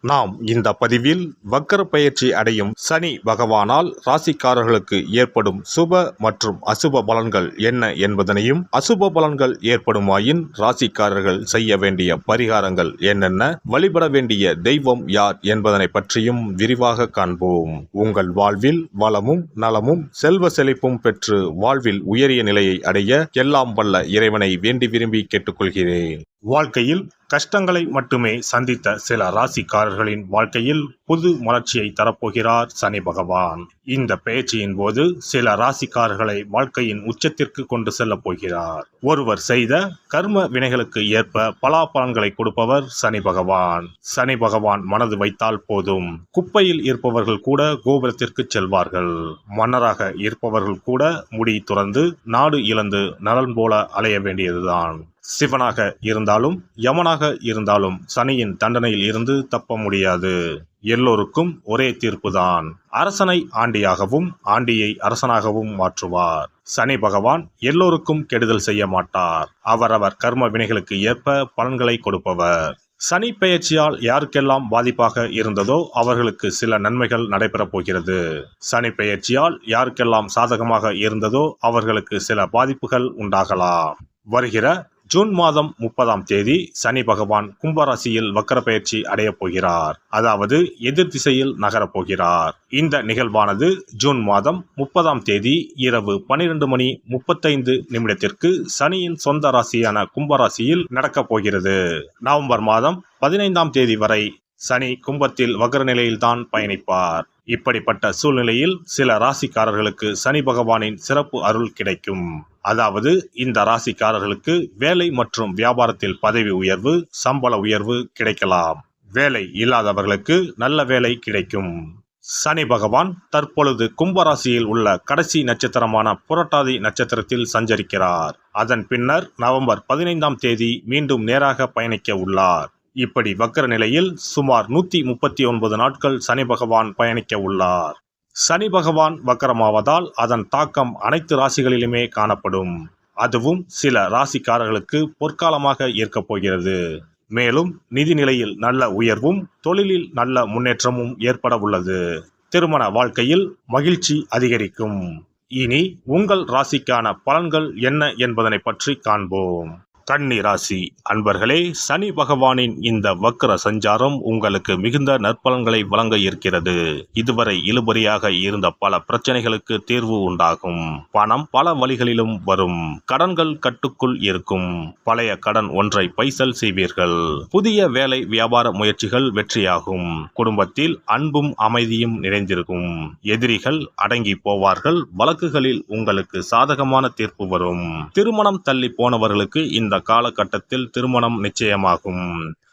நாம் இந்த பதிவில் வக்கர பெயர்ச்சி அடையும் சனி பகவானால் ராசிக்காரர்களுக்கு ஏற்படும் சுப மற்றும் அசுப பலன்கள் என்ன என்பதனையும், அசுப பலன்கள் ஏற்படுமாயின் ராசிக்காரர்கள் செய்ய வேண்டிய பரிகாரங்கள் என்னென்ன, வழிபட வேண்டிய தெய்வம் யார் என்பதனை பற்றியும் விரிவாக காண்போம். உங்கள் வாழ்வில் வளமும் நலமும் செல்வ செழிப்பும் பெற்று வாழ்வில் உயரிய நிலையை அடைய எல்லாம் வல்ல இறைவனை வேண்டி விரும்பி கேட்டுக்கொள்கிறேன். வாழ்க்கையில் கஷ்டங்களை மட்டுமே சந்தித்த சில ராசிக்காரர்களின் வாழ்க்கையில் புது மலர்ச்சியை தரப்போகிறார் சனி பகவான். இந்த பெயர்ச்சியின் போது சில ராசிக்காரர்களை வாழ்க்கையின் உச்சத்திற்கு கொண்டு செல்ல போகிறார். ஒருவர் செய்த கர்ம வினைகளுக்கு ஏற்ப பலாபலன்களை கொடுப்பவர் சனி பகவான். சனி பகவான் மனது வைத்தால் போதும், குப்பையில் இருப்பவர்கள் கூட கோபுரத்திற்கு செல்வார்கள். மன்னராக இருப்பவர்கள் கூட முடி துறந்து நாடு இழந்து நலன் போல அலைய வேண்டியதுதான். சிவனாக இருந்தாலும் யமனாக இருந்தாலும் சனியின் தண்டனையில் இருந்து தப்ப முடியாது. எல்லோருக்கும் ஒரே தீர்ப்புதான். அரசனை ஆண்டியாகவும் ஆண்டியை அரசனாகவும் மாற்றுவார். சனி பகவான் எல்லோருக்கும் கெடுதல் செய்ய மாட்டார். அவரவர் கர்ம வினைகளுக்கு ஏற்ப பலன்களை கொடுப்பவர். சனி பெயர்ச்சியால் யாருக்கெல்லாம் பாதிப்பாக இருந்ததோ அவர்களுக்கு சில நன்மைகள் நடைபெறப் போகிறது. சனி பெயர்ச்சியால் யாருக்கெல்லாம் சாதகமாக இருந்ததோ அவர்களுக்கு சில பாதிப்புகள் உண்டாகலாம். வருகிற ஜூன் மாதம் 30ஆம் தேதி சனி பகவான் கும்பராசியில் வக்கர பெயர்ச்சி அடையப் போகிறார். அதாவது எதிர் திசையில் நகரப் போகிறார். இந்த நிகழ்வானது ஜூன் மாதம் 30ஆம் தேதி இரவு 12:35 சனியின் சொந்த ராசியான கும்பராசியில் நடக்கப் போகிறது. நவம்பர் மாதம் 15ஆம் தேதி வரை சனி கும்பத்தில் வக்ர நிலையில்தான் பயணிப்பார். இப்படிப்பட்ட சூழ்நிலையில் சில ராசிக்காரர்களுக்கு சனி பகவானின் சிறப்பு அருள் கிடைக்கும். அதாவது இந்த ராசிக்காரர்களுக்கு வேலை மற்றும் வியாபாரத்தில் பதவி உயர்வு, சம்பள உயர்வு கிடைக்கலாம். வேலை இல்லாதவர்களுக்கு நல்ல வேலை கிடைக்கும். சனி பகவான் தற்பொழுது கும்பராசியில் உள்ள கடைசி நட்சத்திரமான புரட்டாதி நட்சத்திரத்தில் சஞ்சரிக்கிறார். அதன் பின்னர் நவம்பர் 15ஆம் தேதி மீண்டும் நேராக பயணிக்க உள்ளார். இப்படி வக்கர நிலையில் சுமார் 139 நாட்கள் சனி பகவான் பயணிக்க உள்ளார். சனி பகவான் வக்கரமாவதால் அதன் தாக்கம் அனைத்து ராசிகளிலுமே காணப்படும். அதுவும் சில ராசிக்காரர்களுக்கு பொற்காலமாக இருக்கப் போகிறது. மேலும் நிதி நிலையில் நல்ல உயர்வும் தொழிலில் நல்ல முன்னேற்றமும் ஏற்பட உள்ளது. திருமண வாழ்க்கையில் மகிழ்ச்சி அதிகரிக்கும். இனி உங்கள் ராசிக்கான பலன்கள் என்ன என்பதனை பற்றி காண்போம். கன்னி ராசி அன்பர்களே, சனி பகவானின் இந்த வக்ர சஞ்சாரம் உங்களுக்கு மிகுந்த நற்பலன்களை வழங்க இருக்கிறது. இதுவரை இழுபறியாக இருந்த பல பிரச்சனைகளுக்கு தீர்வு உண்டாகும். பணம் பல வழிகளிலும் வரும். கடன்கள் கட்டுக்குள் இருக்கும். பழைய கடன் ஒன்றை பைசல் செய்வீர்கள். புதிய வேலை வியாபார முயற்சிகள் வெற்றியாகும். குடும்பத்தில் அன்பும் அமைதியும் நிறைந்திருக்கும். எதிரிகள் அடங்கி போவார்கள். வழக்குகளில் உங்களுக்கு சாதகமான தீர்ப்பு வரும். திருமணம் தள்ளி போனவர்களுக்கு இந்த காலகட்டத்தில் திருமணம் நிச்சயமாகும்.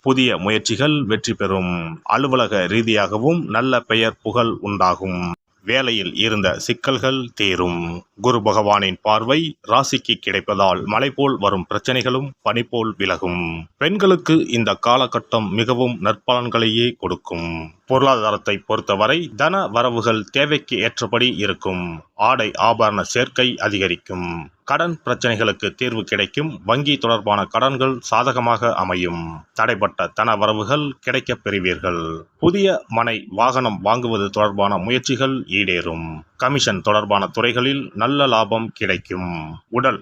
புதிய முயற்சிகள் வெற்றி பெறும். அலுவலக ரீதியாகவும் நல்ல பெயர் புகழ் உண்டாகும். வேலையில் இருந்த சிக்கல்கள் தீரும். குரு பகவானின் பார்வை ராசிக்கு கிடைப்பதால் மழை போல் வரும் பிரச்சனைகளும் பனி போல் விலகும். பெண்களுக்கு இந்த காலகட்டம் மிகவும் நற்பலன்களையே கொடுக்கும். பொருளாதாரத்தை பொறுத்தவரை தன வரவுகள் தேவைக்கு ஏற்றபடி இருக்கும். ஆடை ஆபரண சேர்க்கை அதிகரிக்கும். கடன் பிரச்சனைகளுக்கு தீர்வு கிடைக்கும். வங்கி தொடர்பான கடன்கள் சாதகமாக அமையும். தடைப்பட்ட தன வரவுகள் கிடைக்கப் பெறுவீர்கள். புதிய மனை வாகனம் வாங்குவது தொடர்பான முயற்சிகள் ஈடேறும். கமிஷன் தொடர்பான துறைகளில் நல்ல லாபம் கிடைக்கும். உடல்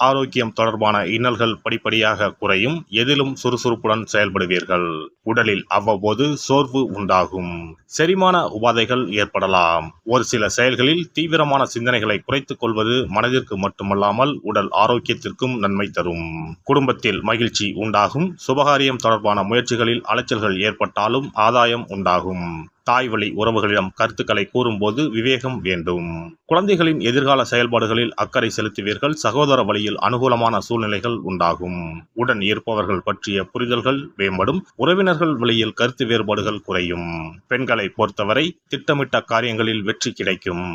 ஆரோக்கியம் தொடர்பான இன்னல்கள் படிப்படியாக குறையும். எதிலும் சுறுசுறுப்புடன் செயல்படுவீர்கள். உடலில் அவ்வப்போது சோர்வு உண்டாகும். செரிமான உபாதைகள் ஏற்படலாம். ஒரு சில செயல்களில் தீவிரமான சிந்தனைகளை குறைத்துக் கொள்வது மனதிற்கு மட்டுமல்லாமல் உடல் ஆரோக்கியத்திற்கும் நன்மை தரும். குடும்பத்தில் மகிழ்ச்சி உண்டாகும். சுபகாரியம் தொடர்பான முயற்சிகளில் அலைச்சல்கள் ஏற்பட்டாலும் ஆதாயம் உண்டாகும். தாய் வழி உறவுகளிடம் கருத்துக்களை கூறும்போது விவேகம் வேண்டும். குழந்தைகளின் எதிர்கால செயல்பாடுகளில் அக்கறை செலுத்துவீர்கள். சகோதர வழியில் அனுகூலமான சூழ்நிலைகள் உண்டாகும். உடன் இருப்பவர்கள் பற்றிய புரிதல்கள் மேம்படும். உறவினர்கள் வழியில் கருத்து வேறுபாடுகள் குறையும். பெண்களை பொறுத்தவரை திட்டமிட்ட காரியங்களில் வெற்றி கிடைக்கும்.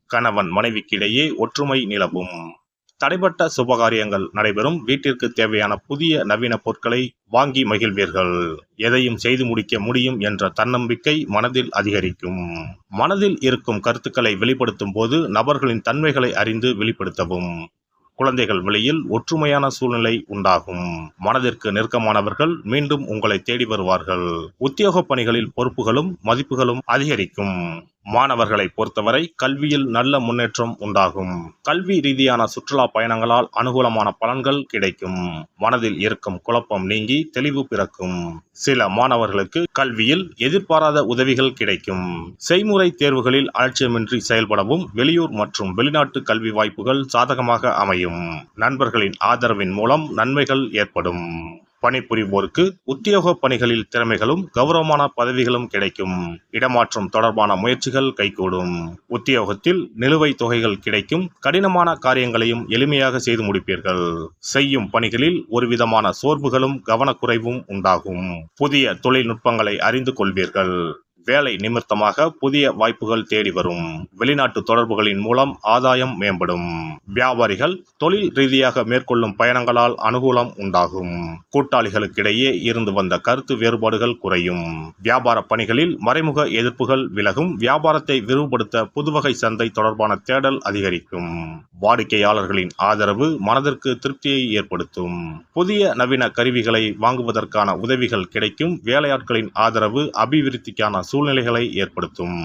கணவன் மனைவிக்கிடையே ஒற்றுமை நிலவும். தடைப்பட்ட சுபகாரியங்கள் நடைபெறும். வீட்டிற்கு தேவையான புதிய நவீன பொருட்களை வாங்கி மகிழ்வீர்கள். எதையும் செய்து முடிக்க முடியும் என்ற தன்னம்பிக்கை மனதில் அதிகரிக்கும். மனதில் இருக்கும் கருத்துக்களை வெளிப்படுத்தும் போது நபர்களின் தன்மைகளை அறிந்து வெளிப்படுத்தவும். குழந்தைகள் வழியில் ஒற்றுமையான சூழ்நிலை உண்டாகும். மனதிற்கு நெருக்கமானவர்கள் மீண்டும் உங்களை தேடி வருவார்கள். உத்தியோக பணிகளில் பொறுப்புகளும் மதிப்புகளும் அதிகரிக்கும். மாணவர்களை பொறுத்தவரை கல்வியில் நல்ல முன்னேற்றம் உண்டாகும். கல்வி ரீதியான சுற்றுலா பயணங்களால் அனுகூலமான பலன்கள் கிடைக்கும். மனதில் இருக்கும் குழப்பம் நீங்கி தெளிவு பிறக்கும். சில மாணவர்களுக்கு கல்வியில் எதிர்பாராத உதவிகள் கிடைக்கும். செய்முறை தேர்வுகளில் அலட்சியமின்றி செயல்படவும் வெளியூர் மற்றும் வெளிநாட்டு கல்வி வாய்ப்புகள் சாதகமாக அமையும். நண்பர்களின் ஆதரவின் மூலம் நன்மைகள் ஏற்படும். பணிபுரிவோருக்கு உத்தியோக பணிகளில் திறமைகளும் கௌரவமான பதவிகளும் கிடைக்கும். இடமாற்றம் தொடர்பான முயற்சிகள் கைகூடும். உத்தியோகத்தில் நிலுவைத் தொகைகள் கிடைக்கும். கடினமான காரியங்களையும் எளிமையாக செய்து முடிப்பீர்கள். செய்யும் பணிகளில் ஒருவிதமான சோர்வுகளும் கவனக்குறைவும் உண்டாகும். புதிய தொழில்நுட்பங்களை அறிந்து கொள்வீர்கள். வேலை நிமித்தமாக புதிய வாய்ப்புகள் தேடி வரும். வெளிநாட்டு தொடர்புகளின் மூலம் ஆதாயம் மேம்படும். வியாபாரிகள் தொழில் ரீதியாக மேற்கொள்ளும் பயணங்களால் அனுகூலம் உண்டாகும். கூட்டாளிகளுக்கிடையே இருந்து வந்த கருத்து வேறுபாடுகள் குறையும். வியாபார பணிகளில் மறைமுக எதிர்ப்புகள் விலகும். வியாபாரத்தை விரிவுபடுத்த புதுவகை சந்தை தொடர்பான தேடல் அதிகரிக்கும். வாடிக்கையாளர்களின் ஆதரவு மனதிற்கு திருப்தியை ஏற்படுத்தும். புதிய நவீன கருவிகளை வாங்குவதற்கான உதவிகள் கிடைக்கும். வேலையாட்களின் ஆதரவு அபிவிருத்திக்கான சூழ்நிலைகளை ஏற்படுத்தும்.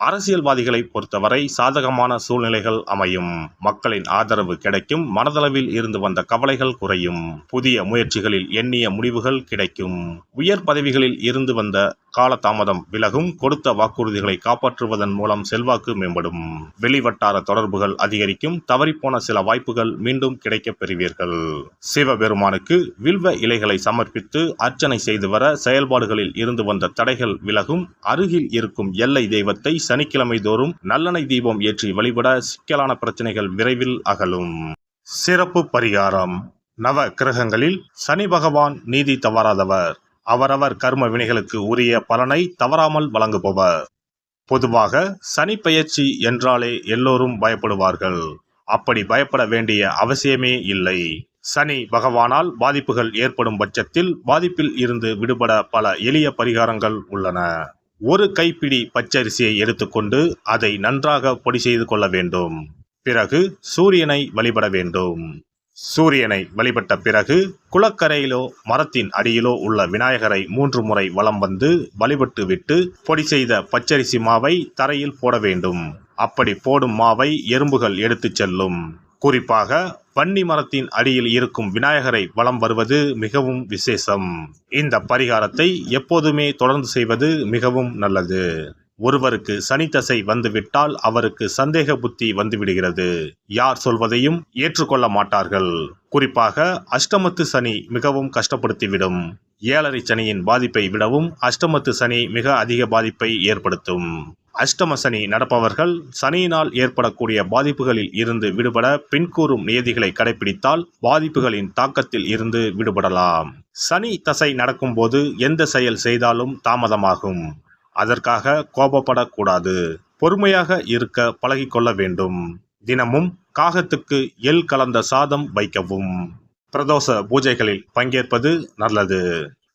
அரசியல்வாதிகளை பொறுத்தவரை சாதகமான சூழ்நிலைகள் அமையும். மக்களின் ஆதரவு கிடைக்கும். மனதளவில் இருந்து வந்த கவலைகள் குறையும். புதிய முயற்சிகளில் எண்ணிய முடிவுகள் கிடைக்கும். உயர் பதவிகளில் இருந்து வந்த காலதாமதம் விலகும். கொடுத்த வாக்குறுதிகளை காப்பாற்றுவதன் மூலம் செல்வாக்கு மேம்படும். வெளிவட்டார தொடர்புகள் அதிகரிக்கும். தவறிப்போன சில வாய்ப்புகள் மீண்டும் கிடைக்கப் பெறுவீர்கள். சிவபெருமானுக்கு வில்வ இலைகளை சமர்ப்பித்து அர்ச்சனை செய்து வர செயல்பாடுகளில் இருந்து வந்த தடைகள் விலகும். அருகில் இருக்கும் எல்லை தெய்வத்தை சனிக்கிழமை தோறும் நல்லெண்ணெய் தீபம் ஏற்றி வழிபட சிக்கலான பிரச்சனைகள் விரைவில் அகலும். சிறப்பு பரிகாரம். நவ கிரகங்களில் சனி பகவான் நீதி தவறாதவர். அவரவர் கர்ம வினைகளுக்கு உரிய பலனை தவறாமல் வழங்குபவர். பொதுவாக சனி பெயர்ச்சி என்றாலே எல்லோரும் பயப்படுவார்கள். அப்படி பயப்பட வேண்டிய அவசியமே இல்லை. சனி பகவானால் பாதிப்புகள் ஏற்படும் பட்சத்தில் பாதிப்பில் இருந்து விடுபட பல எளிய பரிகாரங்கள் உள்ளன. ஒரு கைப்பிடி பச்சரிசியை எடுத்துக்கொண்டு அதை நன்றாக பொடி செய்து கொள்ள வேண்டும். பிறகு சூரியனை வழிபட வேண்டும். சூரியனை வழிபட்ட பிறகு குளக்கரையிலோ மரத்தின் அடியிலோ உள்ள விநாயகரை 3 முறை வலம் வந்து வழிபட்டு விட்டு பொடி செய்த பச்சரிசி மாவை தரையில் போட வேண்டும். அப்படி போடும் மாவை எறும்புகள் எடுத்துச் செல்லும். குறிப்பாக வன்னி மரத்தின் அடியில் இருக்கும் விநாயகரை வலம் வருவது மிகவும் விசேஷம். இந்த பரிகாரத்தை எப்போதுமே தொடர்ந்து செய்வது மிகவும் நல்லது. ஒருவருக்கு சனி தசை வந்துவிட்டால் அவருக்கு சந்தேக புத்தி வந்துவிடுகிறது. யார் சொல்வதையும் ஏற்றுக்கொள்ள மாட்டார்கள். குறிப்பாக அஷ்டமத்து சனி மிகவும் கஷ்டப்படுத்திவிடும். 7.5 சனியின் பாதிப்பை விடவும் அஷ்டமத்து சனி மிக அதிக பாதிப்பை ஏற்படுத்தும். அஷ்டம சனி நடப்பவர்கள் சனியினால் ஏற்படக்கூடிய பாதிப்புகளில் இருந்து விடுபட பின்கூறும் நியதிகளை கடைபிடித்தால் பாதிப்புகளின் தாக்கத்தில் இருந்து விடுபடலாம். சனி தசை நடக்கும்போது எந்த செயல் செய்தாலும் தாமதமாகும். அதற்காக கோபப்படக்கூடாது. பொறுமையாக இருக்க பழகிக்கொள்ள வேண்டும். தினமும் காகத்துக்கு எள் கலந்த சாதம் வைக்கவும். பிரதோஷ பூஜைகளில் பங்கேற்பது நல்லது.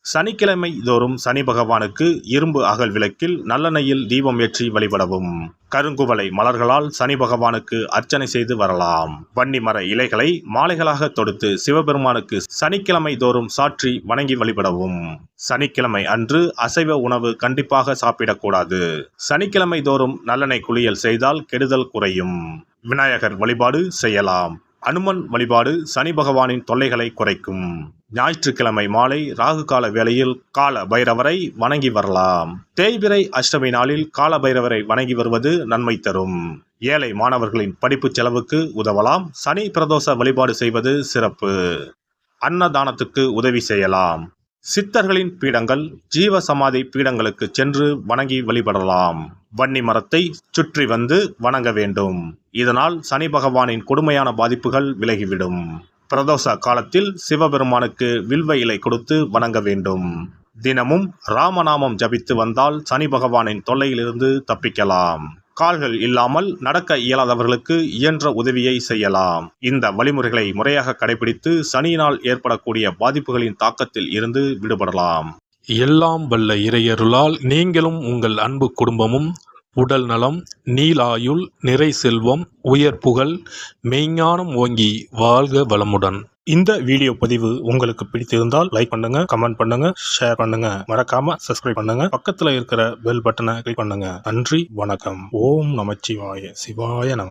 சனிக்கிழமை தோறும் சனி பகவானுக்கு இரும்பு அகல் விளக்கில் நல்லெண்ணெயில் தீபம் ஏற்றி வழிபடவும். கருங்குவளை மலர்களால் சனி பகவானுக்கு அர்ச்சனை செய்து வரலாம். வன்னி மர இலைகளை மாலைகளாக தொடுத்து சிவபெருமானுக்கு சனிக்கிழமை தோறும் சாற்றி வணங்கி வழிபடவும். சனிக்கிழமை அன்று அசைவ உணவு கண்டிப்பாக சாப்பிடக்கூடாது. சனிக்கிழமை தோறும் நல்லெண்ணெய் குளியல் செய்தால் கெடுதல் குறையும். விநாயகர் வழிபாடு செய்யலாம். அனுமன் வழிபாடு சனி பகவானின் தொல்லைகளை குறைக்கும். ஞாயிற்றுக்கிழமை மாலை ராகு கால வேளையில் கால பைரவரை வணங்கி வரலாம். தேய்பிறை அஷ்டமி நாளில் கால பைரவரை வணங்கி வருவது நன்மை தரும். ஏழை மாணவர்களின் படிப்பு செலவுக்கு உதவலாம். சனி பிரதோஷ வழிபாடு செய்வது சிறப்பு. அன்னதானத்துக்கு உதவி செய்யலாம். சித்தர்களின் பீடங்கள் ஜீவ சமாதி பீடங்களுக்கு சென்று வணங்கி வழிபடலாம். வன்னி மரத்தை சுற்றி வந்து வணங்க வேண்டும். இதனால் சனி பகவானின் கொடுமையான பாதிப்புகள் விலகிவிடும். பிரதோஷ காலத்தில் சிவபெருமானுக்கு வில்வ இலை கொடுத்து வணங்க வேண்டும். தினமும் ராமநாமம் ஜபித்து வந்தால் சனி பகவானின் தொல்லையிலிருந்து தப்பிக்கலாம். கால்கள் இல்லாமல் நடக்க இயலாதவர்களுக்கு இயன்ற உதவியை செய்யலாம். இந்த வழிமுறைகளை முறையாக கடைபிடித்து சனியினால் ஏற்படக்கூடிய பாதிப்புகளின் தாக்கத்தில் இருந்து விடுபடலாம். எல்லாம் வல்ல இறையருளால் நீங்களும் உங்கள் அன்பு குடும்பமும் உடல் நலம், நீலாயுள், நிறை செல்வம், உயர் புகழ், மெய்ஞானம் ஓங்கி வாழ்க வளமுடன். இந்த வீடியோ பதிவு உங்களுக்கு பிடித்திருந்தால் லைக் பண்ணுங்க, கமெண்ட் பண்ணுங்க, ஷேர் பண்ணுங்க. மறக்காம சப்ஸ்கிரைப் பண்ணுங்க. பக்கத்துல இருக்கிற பெல் பட்டனை கிளிக் பண்ணுங்க. நன்றி, வணக்கம். ஓம் நமச்சிவாய. சிவாய நம.